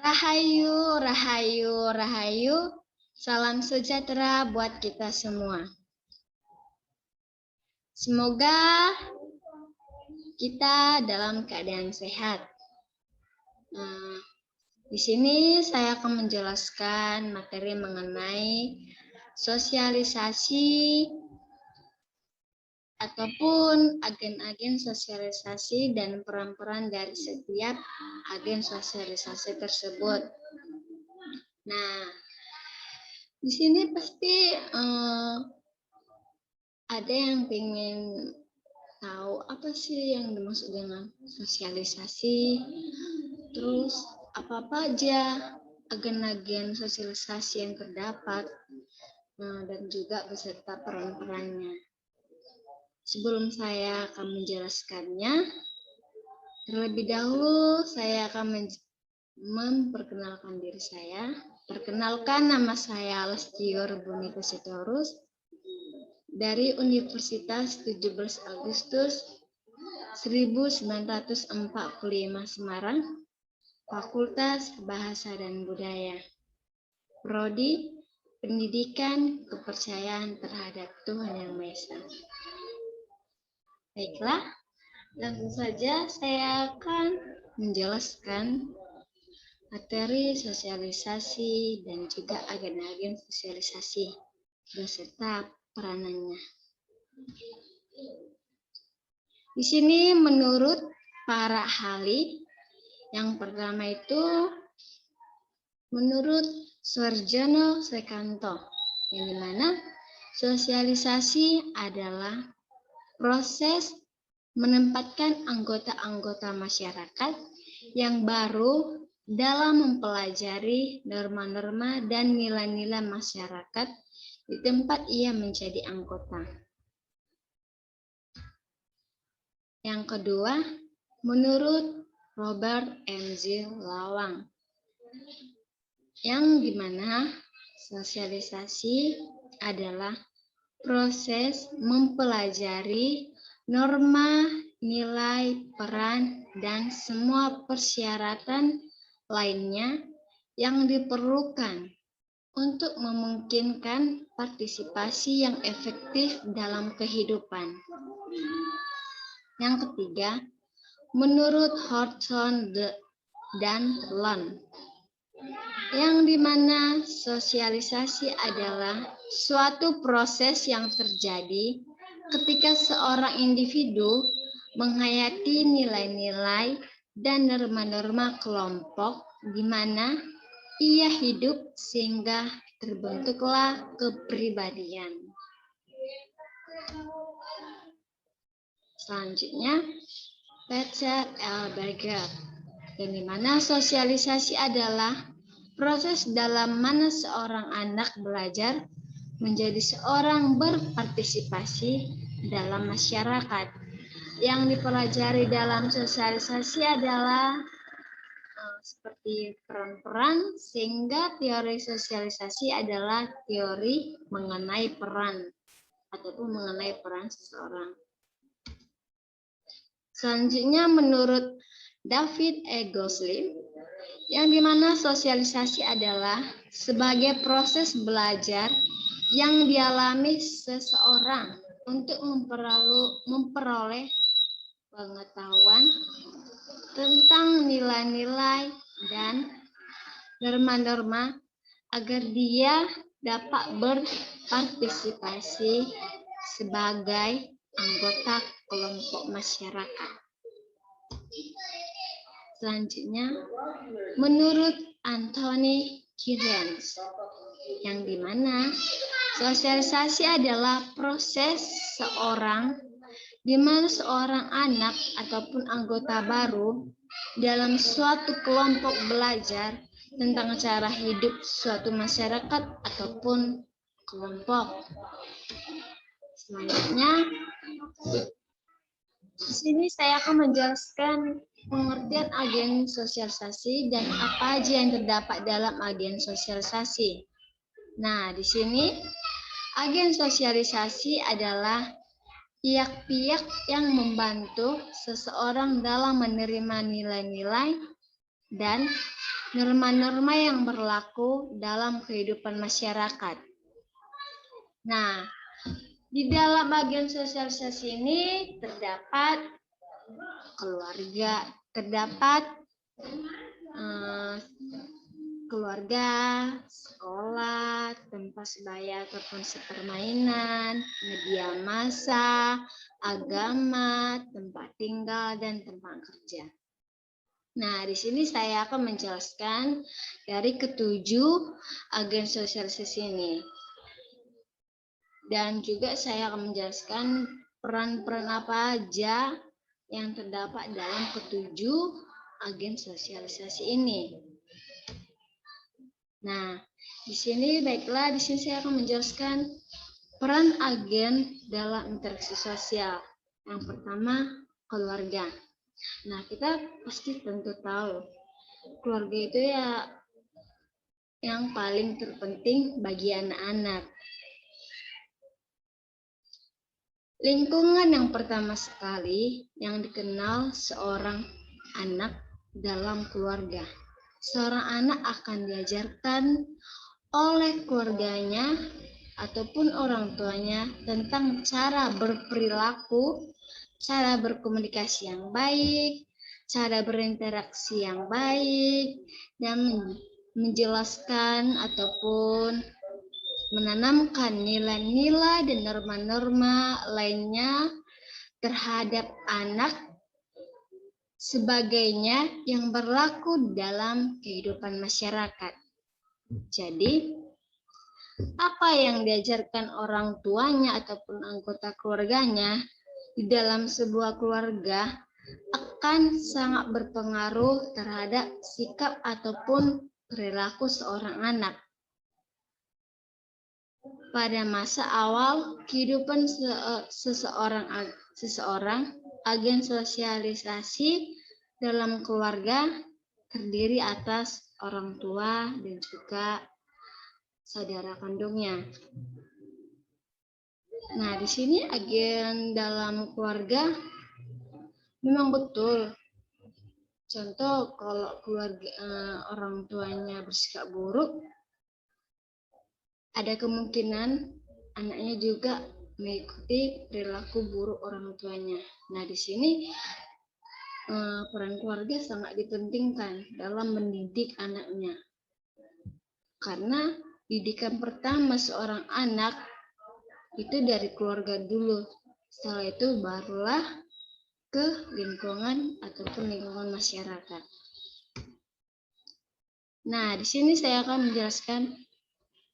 Rahayu, rahayu, rahayu. Salam sejahtera buat kita semua. Semoga kita dalam keadaan sehat. Di sini saya akan menjelaskan materi mengenai sosialisasi ataupun agen-agen sosialisasi dan peran-peran dari setiap agen sosialisasi tersebut. Nah, di sini pasti ada yang ingin tahu apa sih yang dimaksud dengan sosialisasi, terus apa-apa aja agen-agen sosialisasi yang terdapat, dan juga beserta peran-perannya. Sebelum saya akan menjelaskannya, terlebih dahulu saya akan memperkenalkan diri saya. Perkenalkan, nama saya Lestior Bunita Sitorus dari Universitas 17 Agustus 1945 Semarang, Fakultas Bahasa dan Budaya, Prodi Pendidikan Kepercayaan Terhadap Tuhan Yang Maha Esa. Baiklah, langsung saja saya akan menjelaskan materi sosialisasi dan juga agen-agen sosialisasi beserta peranannya. Di sini menurut para ahli, yang pertama itu menurut Suarjono Sekanto, yang dimana sosialisasi adalah proses menempatkan anggota-anggota masyarakat yang baru dalam mempelajari norma-norma dan nilai-nilai masyarakat di tempat ia menjadi anggota. Yang kedua, menurut Robert M.J. Lawang, yang dimana sosialisasi adalah proses mempelajari norma, nilai, peran, dan semua persyaratan lainnya yang diperlukan untuk memungkinkan partisipasi yang efektif dalam kehidupan. Yang ketiga, menurut Horton dan Lund, yang dimana sosialisasi adalah suatu proses yang terjadi ketika seorang individu menghayati nilai-nilai dan norma-norma kelompok di mana ia hidup sehingga terbentuklah kepribadian. Selanjutnya, Peter L. Berger, yang dimana sosialisasi adalah proses dalam mana seorang anak belajar menjadi seorang berpartisipasi dalam masyarakat. Yang dipelajari dalam sosialisasi adalah seperti peran-peran, sehingga teori sosialisasi adalah teori mengenai peran ataupun mengenai peran seseorang. Selanjutnya menurut David E. Gosling, yang dimana sosialisasi adalah sebagai proses belajar yang dialami seseorang untuk memperoleh pengetahuan tentang nilai-nilai dan norma-norma agar dia dapat berpartisipasi sebagai anggota kelompok masyarakat. Selanjutnya, menurut Anthony Giddens, yang dimana sosialisasi adalah proses di mana seorang anak ataupun anggota baru dalam suatu kelompok belajar tentang cara hidup suatu masyarakat ataupun kelompok. Selanjutnya, di sini saya akan menjelaskan pengertian agen sosialisasi dan apa aja yang terdapat dalam agen sosialisasi. Nah, di sini agen sosialisasi adalah pihak-pihak yang membantu seseorang dalam menerima nilai-nilai dan norma-norma yang berlaku dalam kehidupan masyarakat. Nah, di dalam bagian sosialisasi ini terdapat keluarga, keluarga, sekolah, tempat sebaya ataupun sepermainan, media massa, agama, tempat tinggal, dan tempat kerja. Nah, di sini saya akan menjelaskan dari ketujuh agen sosialisasi ini. Dan juga saya akan menjelaskan peran-peran apa aja yang terdapat dalam ketujuh agen sosialisasi ini. Nah, di sini saya akan menjelaskan peran agen dalam interaksi sosial. Yang pertama, keluarga. Nah, kita pasti tentu tahu keluarga itu ya yang paling terpenting bagi anak-anak. Lingkungan yang pertama sekali yang dikenal seorang anak dalam keluarga. Seorang anak akan diajarkan oleh keluarganya ataupun orang tuanya tentang cara berperilaku, cara berkomunikasi yang baik, cara berinteraksi yang baik, dan menjelaskan ataupun menanamkan nilai-nilai dan norma-norma lainnya terhadap anak sebagainya yang berlaku dalam kehidupan masyarakat. Jadi, apa yang diajarkan orang tuanya ataupun anggota keluarganya di dalam sebuah keluarga akan sangat berpengaruh terhadap sikap ataupun perilaku seorang anak. Pada masa awal kehidupan seseorang, agen sosialisasi dalam keluarga terdiri atas orang tua dan juga saudara kandungnya. Nah, di sini agen dalam keluarga memang betul. Contoh, kalau keluarga orang tuanya bersikap buruk, ada kemungkinan anaknya juga mengikuti perilaku buruk orang tuanya. Nah, di sini peran keluarga sangat dipentingkan dalam mendidik anaknya. Karena didikan pertama seorang anak itu dari keluarga dulu. Setelah itu barulah ke lingkungan ataupun lingkungan masyarakat. Nah, di sini saya akan menjelaskan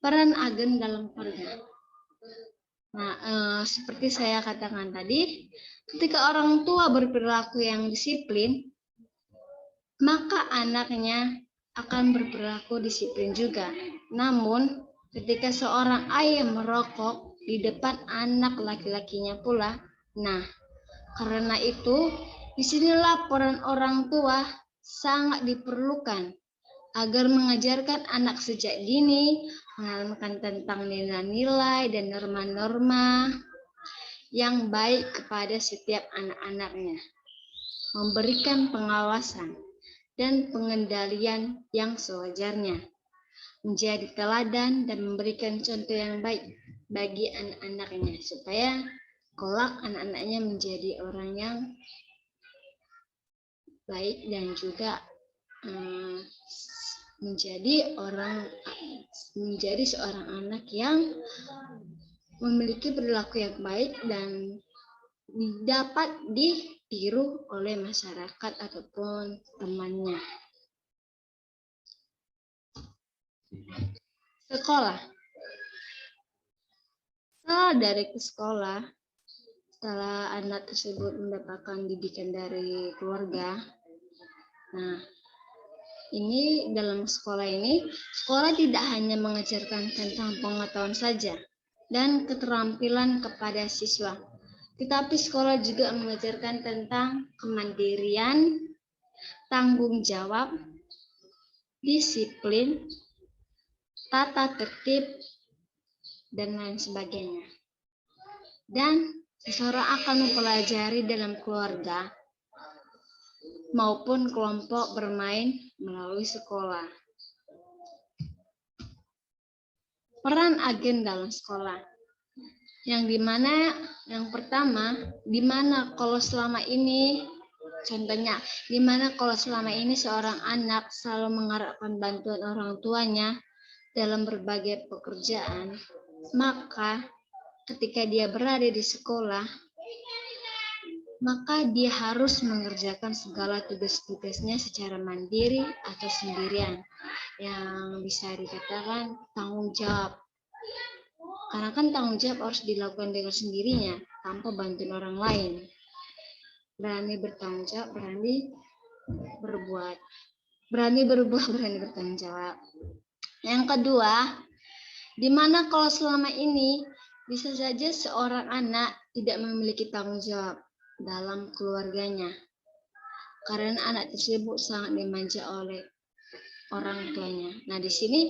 peran agen dalam keluarga. Nah, seperti saya katakan tadi, ketika orang tua berperilaku yang disiplin, maka anaknya akan berperilaku disiplin juga. Namun, ketika seorang ayah merokok di depan anak laki-lakinya pula, nah, karena itu, disinilah peran orang tua sangat diperlukan agar mengajarkan anak sejak dini, menanamkan tentang nilai-nilai dan norma-norma yang baik kepada setiap anak-anaknya, memberikan pengawasan dan pengendalian yang sewajarnya, menjadi teladan dan memberikan contoh yang baik bagi anak-anaknya, supaya kelak anak-anaknya menjadi orang yang baik dan juga menjadi seorang anak yang memiliki perilaku yang baik dan dapat ditiru oleh masyarakat ataupun temannya. Sekolah. Setelah dari ke sekolah, setelah anak tersebut mendapatkan didikan dari keluarga, nah, ini dalam sekolah ini, sekolah tidak hanya mengajarkan tentang pengetahuan saja dan keterampilan kepada siswa, tetapi sekolah juga mengajarkan tentang kemandirian, tanggung jawab, disiplin, tata tertib, dan lain sebagainya. Dan seseorang akan mempelajari dalam keluarga maupun kelompok bermain melalui sekolah. Peran agen dalam sekolah. Yang dimana yang pertama, dimana kalau selama ini contohnya, dimana kalau selama ini seorang anak selalu mengharapkan bantuan orang tuanya dalam berbagai pekerjaan, maka ketika dia berada di sekolah, maka dia harus mengerjakan segala tugas-tugasnya secara mandiri atau sendirian, yang bisa dikatakan tanggung jawab. Karena kan tanggung jawab harus dilakukan dengan sendirinya, tanpa bantuan orang lain. Berani bertanggung jawab, berani berbuat. Berani bertanggung jawab. Yang kedua, di mana kalau selama ini bisa saja seorang anak tidak memiliki tanggung jawab dalam keluarganya, karena anak tersebut sangat dimanja oleh orang tuanya. Nah, di sini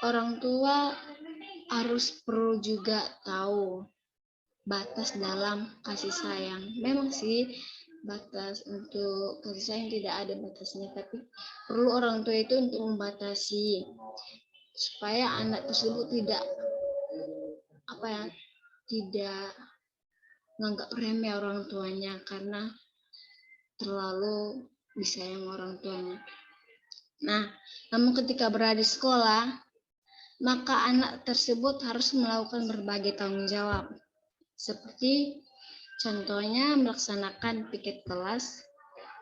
orang tua harus perlu juga tahu batas dalam kasih sayang. Memang sih batas untuk kasih sayang tidak ada batasnya, tapi perlu orang tua itu untuk membatasi supaya anak tersebut tidak tidak menganggap remeh orang tuanya karena terlalu disayang orang tuanya. Nah, namun ketika berada di sekolah, maka anak tersebut harus melakukan berbagai tanggung jawab, seperti contohnya melaksanakan piket kelas,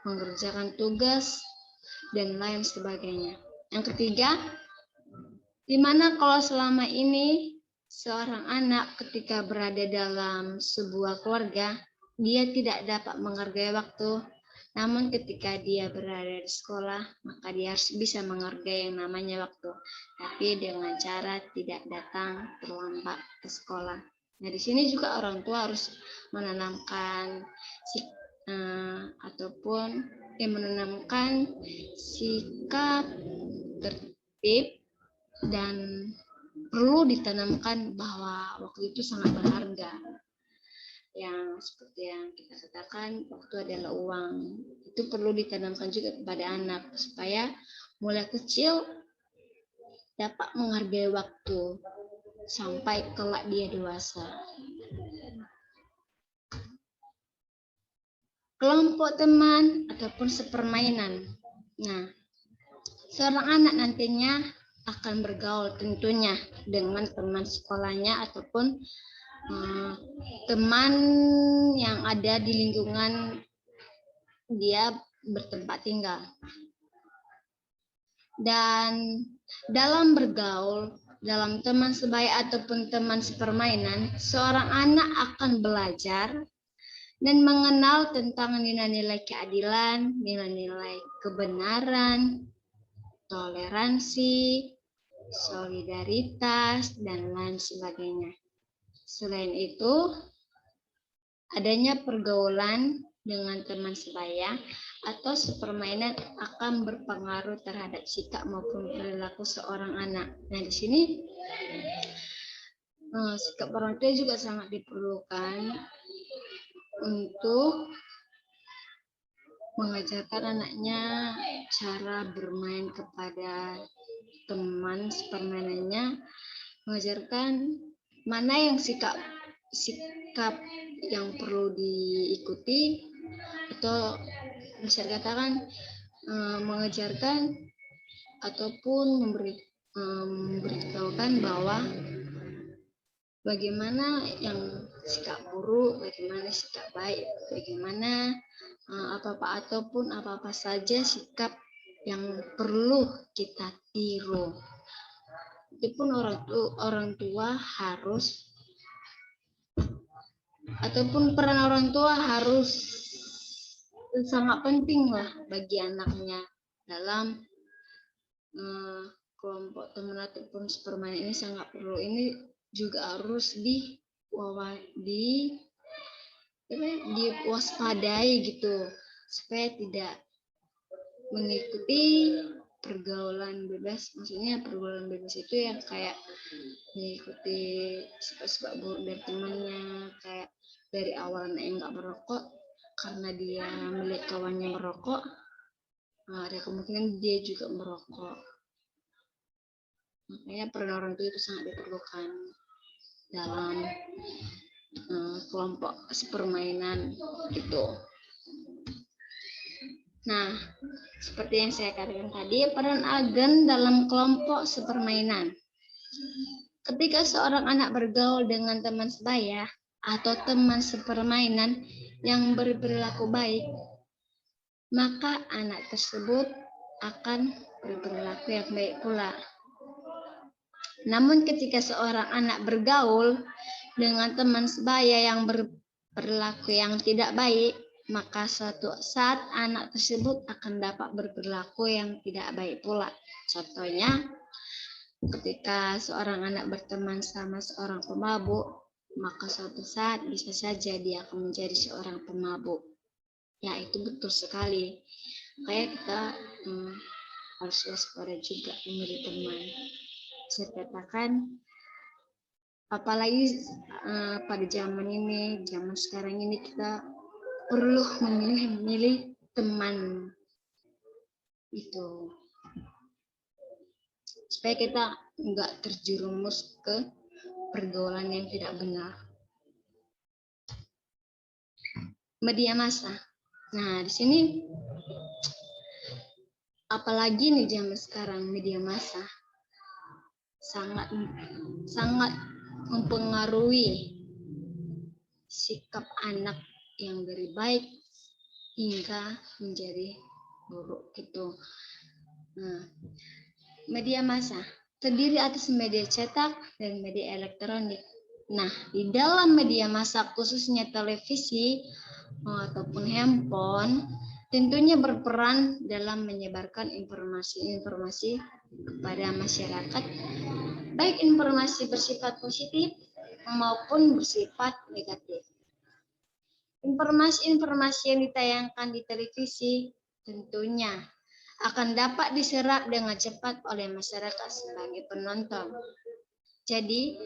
mengerjakan tugas, dan lain sebagainya. Yang ketiga, di mana kalau selama ini seorang anak ketika berada dalam sebuah keluarga, dia tidak dapat menghargai waktu. Namun ketika dia berada di sekolah, maka dia harus bisa menghargai yang namanya waktu. Tapi dengan cara tidak datang terlambat ke sekolah. Nah, di sini juga orang tua harus menanamkan menanamkan sikap tertib, dan perlu ditanamkan bahwa waktu itu sangat berharga. Yang seperti yang kita katakan, waktu adalah uang. Itu perlu ditanamkan juga kepada anak supaya mulai kecil dapat menghargai waktu sampai kelak dia dewasa. Kelompok teman ataupun sepermainan. Nah, seorang anak nantinya akan bergaul tentunya dengan teman sekolahnya ataupun teman yang ada di lingkungan dia bertempat tinggal. Dan dalam bergaul, dalam teman sebaya ataupun teman sepermainan, seorang anak akan belajar dan mengenal tentang nilai-nilai keadilan, nilai-nilai kebenaran, toleransi, solidaritas, dan lain sebagainya. Selain itu, adanya pergaulan dengan teman sebaya atau sepermainan akan berpengaruh terhadap sikap maupun perilaku seorang anak. Nah, di sini sikap orang tua juga sangat diperlukan untuk mengajarkan anaknya cara bermain kepada teman sepermainannya, mengajarkan mana yang sikap yang perlu diikuti, atau bisa dikatakan mengajarkan ataupun memberitahukan bahwa bagaimana yang sikap buruk, bagaimana sikap baik, bagaimana apa-apa saja sikap yang perlu kita tiru. Itu pun orang tua harus, ataupun peran orang tua harus sangat penting lah bagi anaknya dalam kelompok teman ataupun sepermainan ini sangat perlu. Ini juga harus diwaspadai gitu, supaya tidak mengikuti pergaulan bebas. Maksudnya pergaulan bebas itu yang kayak mengikuti sifat-sifat buruk dari temannya, kayak dari awal anaknya nggak merokok, karena dia melihat kawannya merokok, ada kemungkinan dia juga merokok. Makanya peran orang tua itu sangat diperlukan dalam kelompok sepermainan gitu. Nah, seperti yang saya katakan tadi, peran agen dalam kelompok sepermainan. Ketika seorang anak bergaul dengan teman sebaya atau teman sepermainan yang berperilaku baik, maka anak tersebut akan berperilaku yang baik pula. Namun ketika seorang anak bergaul dengan teman sebaya yang berperilaku yang tidak baik, maka suatu saat anak tersebut akan dapat berperilaku yang tidak baik pula. Contohnya, ketika seorang anak berteman sama seorang pemabuk, maka suatu saat bisa saja dia akan menjadi seorang pemabuk. Ya, itu betul sekali. Kayak kita harus waspada juga memilih teman. Saya katakan, apalagi pada zaman ini, zaman sekarang ini kita perlu memilih teman itu supaya kita nggak terjerumus ke pergaulan yang tidak benar. Media massa. Nah, di sini apalagi nih zaman sekarang media massa sangat mempengaruhi sikap anak yang dari baik hingga menjadi buruk gitu. Nah, media massa terdiri atas media cetak dan media elektronik. Nah, di dalam media massa khususnya televisi ataupun handphone tentunya berperan dalam menyebarkan informasi-informasi kepada masyarakat, baik informasi bersifat positif maupun bersifat negatif. Informasi-informasi yang ditayangkan di televisi tentunya akan dapat diserap dengan cepat oleh masyarakat sebagai penonton. Jadi,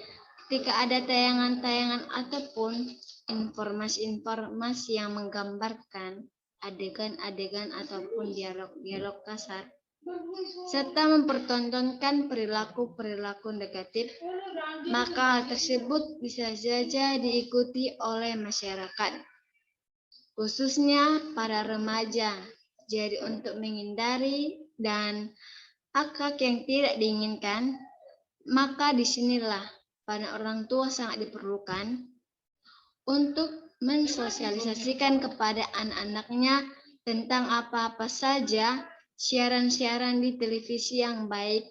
ketika ada tayangan-tayangan ataupun informasi-informasi yang menggambarkan adegan-adegan ataupun dialog-dialog kasar, serta mempertontonkan perilaku-perilaku negatif, maka hal tersebut bisa saja diikuti oleh masyarakat, khususnya para remaja. Jadi untuk menghindari dan akhlak yang tidak diinginkan, maka disinilah para orang tua sangat diperlukan untuk mensosialisasikan kepada anak-anaknya tentang apa-apa saja siaran-siaran di televisi yang baik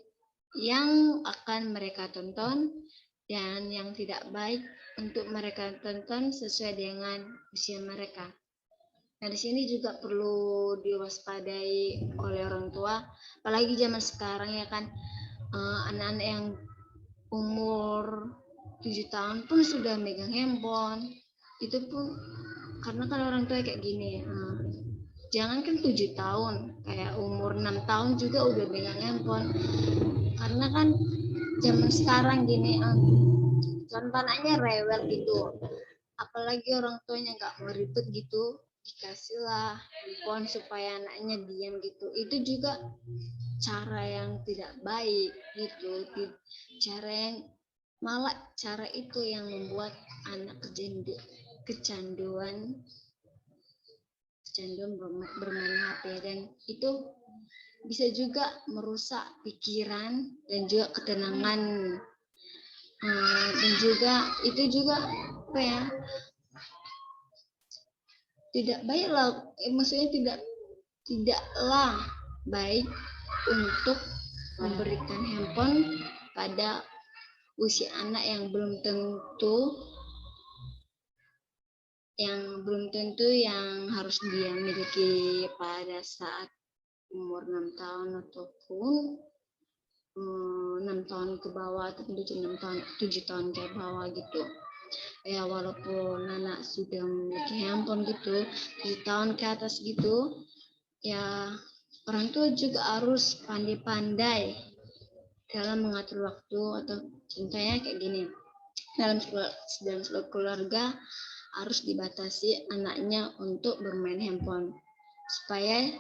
yang akan mereka tonton dan yang tidak baik untuk mereka tonton sesuai dengan usia mereka. Nah, di sini juga perlu diwaspadai oleh orang tua, apalagi zaman sekarang ya kan, anak-anak yang umur 7 tahun pun sudah megang handphone. Itu pun karena kan orang tua kayak gini, jangan kan 7 tahun, kayak umur 6 tahun juga udah megang handphone. Karena kan zaman sekarang gini, contoh anaknya rewel gitu, apalagi orang tuanya nggak mau ribet gitu, dikasihlah handphone supaya anaknya diam gitu. Itu juga cara yang tidak baik gitu, cara yang malah cara itu yang membuat anak kecanduan bermain HP, dan itu bisa juga merusak pikiran dan juga ketenangan, dan juga itu juga apa ya, tidak baiklah, maksudnya tidaklah baik untuk memberikan handphone pada usia anak yang belum tentu yang harus dia miliki pada saat umur 6 tahun ataupun 6 tahun ke bawah ataupun 7 tahun ke bawah gitu. Ya, walaupun anak sudah memiliki handphone gitu 7 tahun ke atas gitu, ya orang tua juga harus pandai-pandai dalam mengatur waktu. Atau contohnya kayak gini, dalam sebuah keluarga harus dibatasi anaknya untuk bermain handphone supaya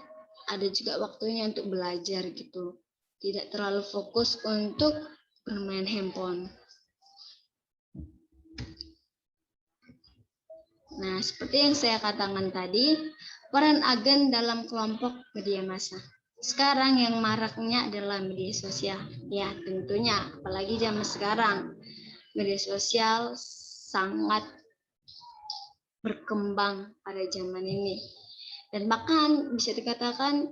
ada juga waktunya untuk belajar gitu, tidak terlalu fokus untuk bermain handphone. Nah, seperti yang saya katakan tadi, peran agen dalam kelompok media massa. Sekarang yang maraknya adalah media sosial. Ya, tentunya, apalagi zaman sekarang, media sosial sangat berkembang pada zaman ini. Dan bahkan bisa dikatakan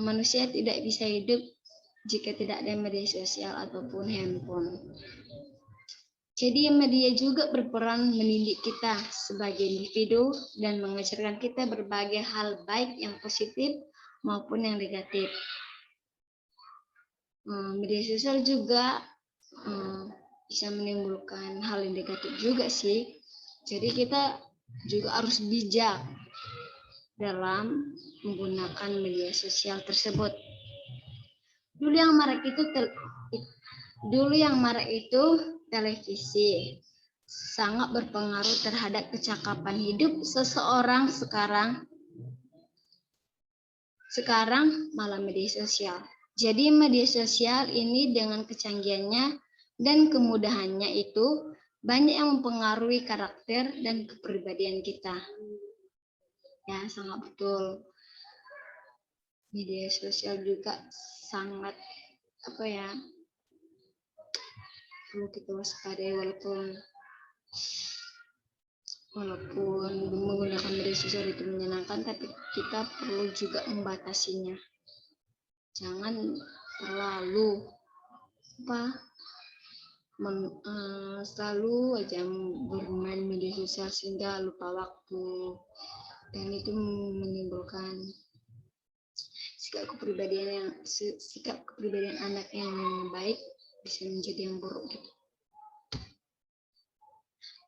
manusia tidak bisa hidup jika tidak ada media sosial ataupun handphone. Jadi media juga berperan mendidik kita sebagai individu dan mengajarkan kita berbagai hal baik yang positif maupun yang negatif. Media sosial juga bisa menimbulkan hal yang negatif juga sih. Jadi kita juga harus bijak dalam menggunakan media sosial tersebut. Dulu yang marak itu televisi sangat berpengaruh terhadap kecakapan hidup seseorang. Sekarang malah media sosial. Jadi media sosial ini dengan kecanggihannya dan kemudahannya itu banyak yang mempengaruhi karakter dan kepribadian kita. Ya, sangat betul. Media sosial juga sangat perlu kita waspadai walaupun menggunakan media sosial itu menyenangkan, tapi kita perlu juga membatasinya. Jangan terlalu selalu aja bermain media sosial sehingga lupa waktu, dan itu menimbulkan sikap kepribadian anak yang baik bisa menjadi yang buruk gitu.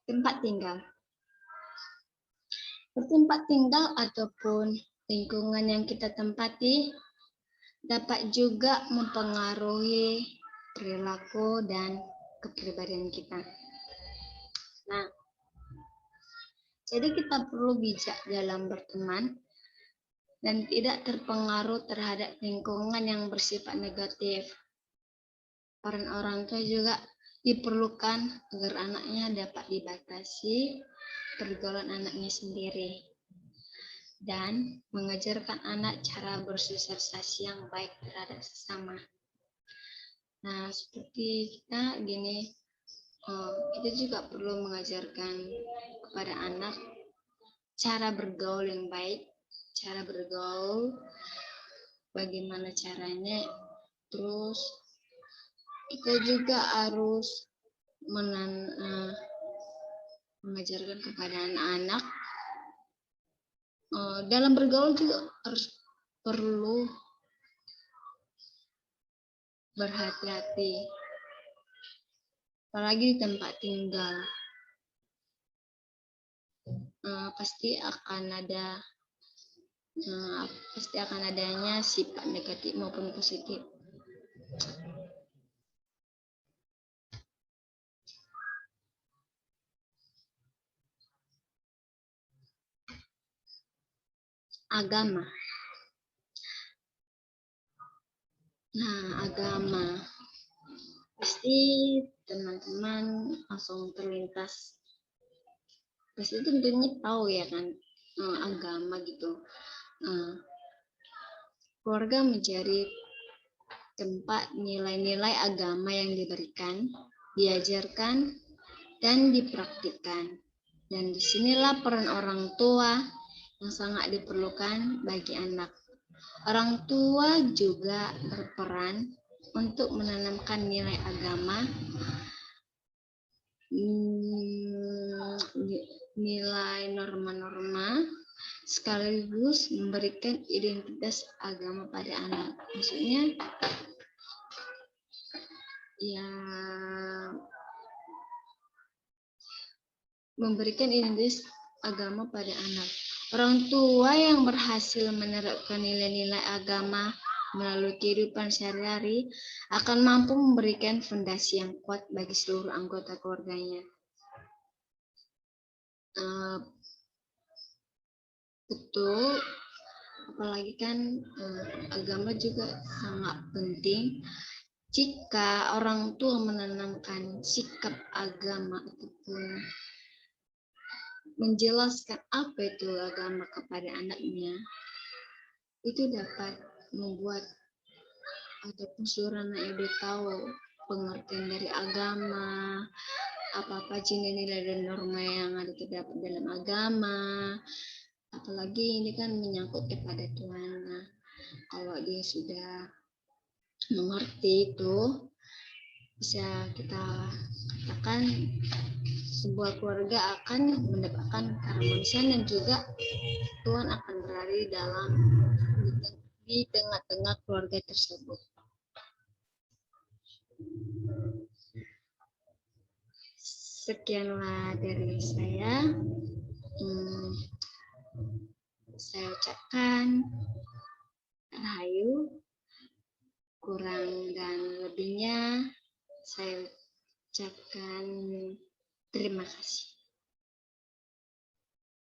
Tempat tinggal ataupun lingkungan yang kita tempati dapat juga mempengaruhi perilaku dan kepribadian kita. Nah, jadi kita perlu bijak dalam berteman dan tidak terpengaruh terhadap lingkungan yang bersifat negatif. Peran orang tua juga diperlukan agar anaknya dapat dibatasi pergaulan anaknya sendiri dan mengajarkan anak cara bersosialisasi yang baik terhadap sesama. Nah, seperti kita gini, kita juga perlu mengajarkan kepada anak cara bergaul yang baik, cara bergaul, bagaimana caranya, terus kita juga harus mengajarkan kepada anak-anak dalam bergaul juga harus perlu berhati-hati, apalagi di tempat tinggal. Pasti akan adanya sifat negatif maupun positif. Agama. Nah, agama pasti teman-teman langsung terlintas. Pasti tentunya tahu ya kan, agama gitu. Keluarga menjadi tempat nilai-nilai agama yang diberikan, diajarkan, dan dipraktikkan. Dan disinilah peran orang tua yang sangat diperlukan bagi anak. Orang tua juga berperan untuk menanamkan nilai agama, nilai norma-norma, sekaligus memberikan identitas agama pada anak. Maksudnya, ya, memberikan identitas agama pada anak. Orang tua yang berhasil menerapkan nilai-nilai agama melalui kehidupan sehari-hari akan mampu memberikan fondasi yang kuat bagi seluruh anggota keluarganya. betul, apalagi kan agama juga sangat penting. Jika orang tua menanamkan sikap agama ataupun menjelaskan apa itu agama kepada anaknya, itu dapat membuat ataupun seluruh anak udah tahu pengertian dari agama, apa-apa nilai-nilai dan norma yang ada terdapat dalam agama. Apalagi ini kan menyangkut kepada Tuhan. Nah, kalau dia sudah mengerti itu, bisa kita katakan sebuah keluarga akan mendapatkan keharmonisan dan juga Tuhan akan berada dalam di tengah-tengah keluarga tersebut. Sekianlah dari saya. Saya ucapkan rahayu, kurang dan lebihnya saya ucapkan terima kasih.